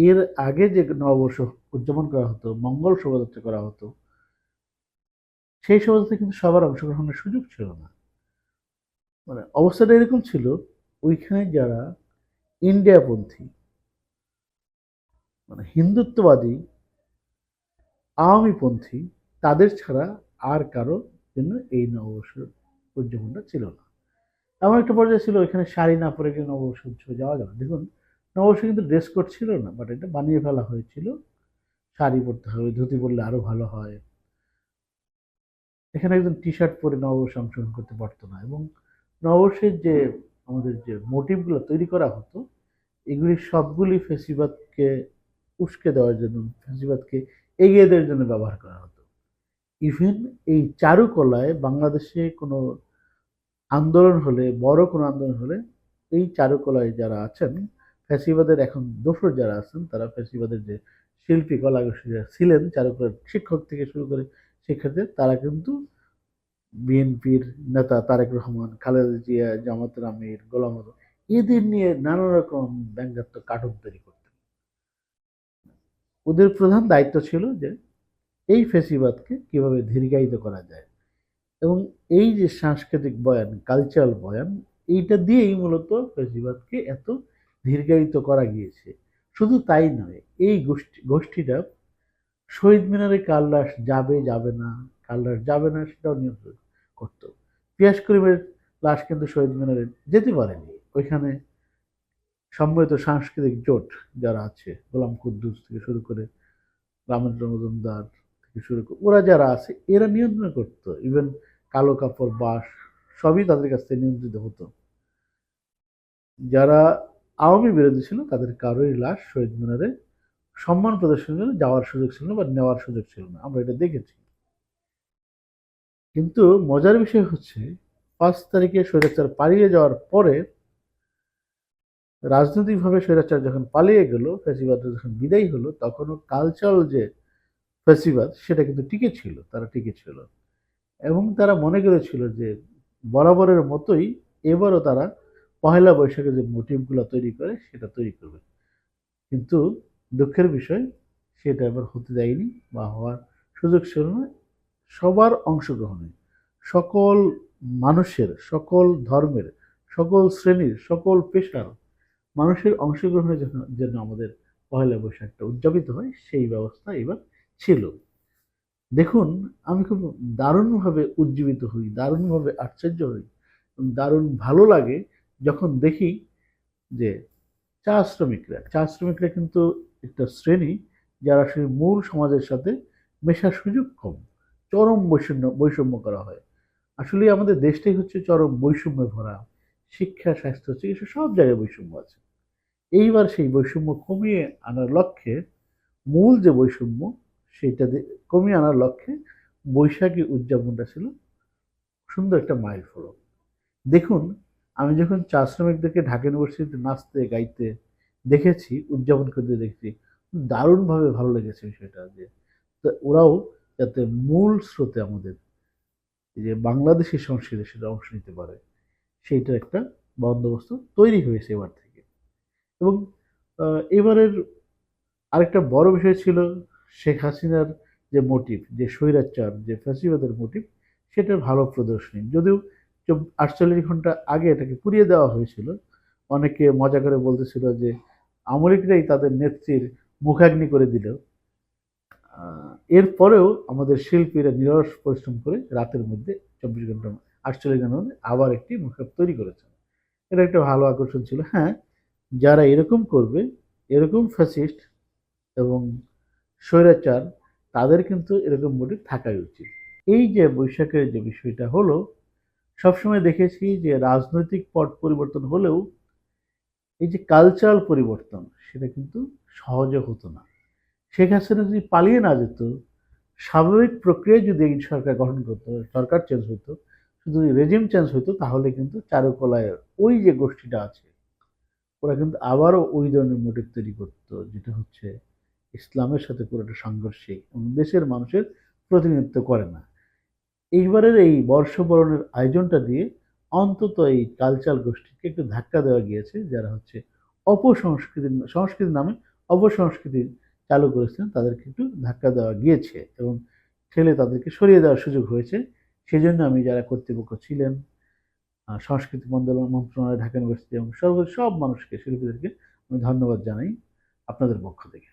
এর আগে যে নববর্ষ উদযাপন করা হতো, মঙ্গল শোভাযাত্রা করা হতো, সেই শোভাযাত্রায় কিন্তু সবার অংশগ্রহণের সুযোগ ছিল না। মানে অবস্থাটা এরকম ছিল, ওইখানে যারা ইন্ডিয়াপন্থী, মানে হিন্দুত্ববাদী, আওয়ামীপন্থী, তাদের ছাড়া আর কারো জন্য এই নববর্ষ উদযাপনটা ছিল না। এমন একটা পর্যায়ে ছিল, ওইখানে শাড়ি না পরে কিন্তু নববর্ষ উৎসবে যাওয়া যাবে। দেখুন, নববর্ষে কিন্তু ড্রেস কোড ছিল না, বাট এটা বানিয়ে ফেলা হয়েছিল। শাড়ি পরতে হবে, ধুতি পরলে আরো ভালো হয়। এখানে একজন টি শার্ট পরে নববর্ষে অংশগ্রহণ করতে পারতো না। এবং নববর্ষের যে আমাদের যে মোটিভগুলো তৈরি করা হতো, এগুলি সবগুলি ফেসিবাদকে উস্কে দেওয়ার জন্য, ফেসিবাদকে এগিয়ে দেওয়ার জন্য ব্যবহার করা হতো। ইভেন এই চারুকলায় বাংলাদেশে কোনো আন্দোলন হলে, বড় কোনো আন্দোলন হলে, এই চারুকলায় যারা আছেন, ফ্যাসিবাদের এখন দোসর যারা আছেন, তারা ফ্যাসিবাদের যে শিল্পী কলাকুশলী যারা ছিলেন, চারুকলার শিক্ষক থেকে শুরু করে শিক্ষার্থী, তারা কিন্তু বিএনপির নেতা তারেক রহমান, খালেদা জিয়া, জামাতের আমির, গোলাম আজম, এদের নিয়ে নানা রকম ব্যঙ্গাত্মক কার্টুন তৈরি করতেন। ওদের প্রধান দায়িত্ব ছিল যে এই ফেসিবাদকে কিভাবে দীর্ঘায়িত করা যায়। এবং এই যে সাংস্কৃতিক বয়ান, কালচারাল বয়ান, এইটা দিয়েই মূলত ফেসিবাদকে এত দীর্ঘায়িত করা গিয়েছে। শুধু তাই নয়, এই গোষ্ঠীটা শহীদ মিনারে কার লাশ যাবে যাবে না, কার লাশ যাবে না সেটাও নিয়ন্ত্রণ করতো। পিয়াস করিমের লাশ কিন্তু শহীদ মিনারে যেতে পারেনি। ওইখানে সম্মিলিত সাংস্কৃতিক জোট যারা আছে, গোলাম কুদ্দুস থেকে শুরু করে রামেন্দ্র মজুমদার থেকে শুরু করে ওরা যারা আছে, এরা নিয়ন্ত্রণ করতো। ইভেন কালো কাপড়, বাস, সবই তাদের কাছ থেকে নিয়ন্ত্রিত হতো। যারা আওয়ামী বিরোধী ছিল, তাদের কারোরই লাশ শহীদ মিনারে সম্মান প্রদর্শনের জন্য যাওয়ার সুযোগ ছিল না বা নেওয়ার সুযোগ ছিল না, আমরা এটা দেখেছি। কিন্তু মজার বিষয় হচ্ছে, 5 তারিখে স্বৈরাচার পালিয়ে যাওয়ার পরে, রাজনৈতিকভাবে স্বৈরাচার যখন পালিয়ে গেল, ফ্যাসিবাদ যখন বিদায়ী হলো, তখনও কালচারাল যে ফ্যাসিবাদ সেটা কিন্তু টিকে ছিল, তারা টিকে ছিল। এবং তারা মনে করেছিল যে বরাবরের মতোই এবারও তারা পহেলা বৈশাখে যে মোটিভগুলো তৈরি করে সেটা তৈরি করবে। কিন্তু দুঃখের বিষয়, সেটা এবার হতে দেয়নি বা হওয়ার সুযোগ ছিল না। সবার অংশগ্রহণে, সকল মানুষের, সকল ধর্মের, সকল শ্রেণীর, সকল পেশার মানুষের অংশগ্রহণের জন্য আমাদের পহেলা বৈশাখটা উদযাপিত হয়, সেই ব্যবস্থা এবার ছিল। দেখুন, আমি খুব দারুণভাবে উজ্জীবিত হই, দারুণভাবে আশ্চর্য হই, দারুণ ভালো লাগে যখন দেখি যে চা শ্রমিকরা কিন্তু একটা শ্রেণী যারা আসলে মূল সমাজের সাথে মেশার সুযোগ কম। চরম বৈষম্য করা হয়। আসলে আমাদের দেশটাই হচ্ছে চরম বৈষম্যে ভরা। শিক্ষা, স্বাস্থ্য, চিকিৎসা সব জায়গায় বৈষম্য আছে। এইবার সেই বৈষম্য কমিয়ে আনার লক্ষ্যে, মূল যে বৈষম্য সেটা কমিয়ে আনার লক্ষ্যে বৈশাখী উদযাপনটা ছিল সুন্দর একটা মাইল ফলক। দেখুন, আমি যখন চা শ্রমিকদেরকে ঢাকা ইউনিভার্সিটিতে নাচতে গাইতে দেখেছি, উদযাপন করতে দেখছি, দারুণভাবে ভালো লেগেছে বিষয়টা। যে ওরাও যাতে মূল স্রোতে আমাদের এই যে বাংলাদেশি সংস্কৃতি সেটা অংশ নিতে পারে, সেইটার একটা বন্দোবস্ত তৈরি হয়েছে এবার থেকে। এবং এবারের আরেকটা বড় বিষয় ছিল শেখ হাসিনার যে মোটিভ, যে স্বৈরাচার, যে ফ্যাসিবাদের মোটিভ, সেটার ভালো প্রদর্শনী। যদিও 48 ঘন্টা আগে এটাকে পুড়িয়ে দেওয়া হয়েছিল। অনেকে মজা করে বলতেছিল যে আমলিকরাই তাদের নেত্রীর মুখাগ্নি করে দিল। এরপরেও আমাদের শিল্পীরা নিরস পরিশ্রম করে রাতের মধ্যে 24 ঘন্টা, 48 ঘন্টার মধ্যে আবার একটি মুখোশ তৈরি করেছেন। এটা একটা ভালো আকর্ষণ ছিল। হ্যাঁ, যারা এরকম করবে, এরকম ফ্যাসিস্ট এবং স্বৈরাচার, তাদের কিন্তু এরকম মোটিভ থাকাই উচিত। এই যে বৈশাখের যে বিষয়টা হলো, সবসময় দেখেছি যে রাজনৈতিক পট পরিবর্তন হলেও এই যে কালচারাল পরিবর্তন সেটা কিন্তু সহজে হতো না। শেখ হাসিনা যদি পালিয়ে না যেত, স্বাভাবিক প্রক্রিয়ায় যদি এই সরকার গঠন করতো, সরকার চেঞ্জ হতো, শুধু রেজিম চেঞ্জ হতো, তাহলে কিন্তু চারুকলায় ওই যে গোষ্ঠীটা আছে, ওরা কিন্তু আবারও ওই ধরনের মোটিভ তৈরি করতো, যেটা হচ্ছে ইসলামের সাথে পুরোটা সাংঘর্ষিক এবং দেশের মানুষের প্রতিনিধিত্ব করে না। এইবারের এই বর্ষবরণের আয়োজনটা দিয়ে অন্তত এই কালচারাল গোষ্ঠীকে একটু ধাক্কা দেওয়া গিয়েছে, যারা হচ্ছে অপসংস্কৃতির সংস্কৃতির নামে অপসংস্কৃতি চালু করেছেন তাদেরকে একটু ধাক্কা দেওয়া গিয়েছে এবং ঠেলে তাদেরকে সরিয়ে দেওয়ার সুযোগ হয়েছে। সেজন্য আমি যারা কর্তৃপক্ষ ছিলেন, সংস্কৃতি মন্ত্রণালয়, ঢাকা ইউনিভার্সিটি এবং সব মানুষকে, শিল্পীদেরকে আমি ধন্যবাদ জানাই আপনাদের পক্ষ থেকে।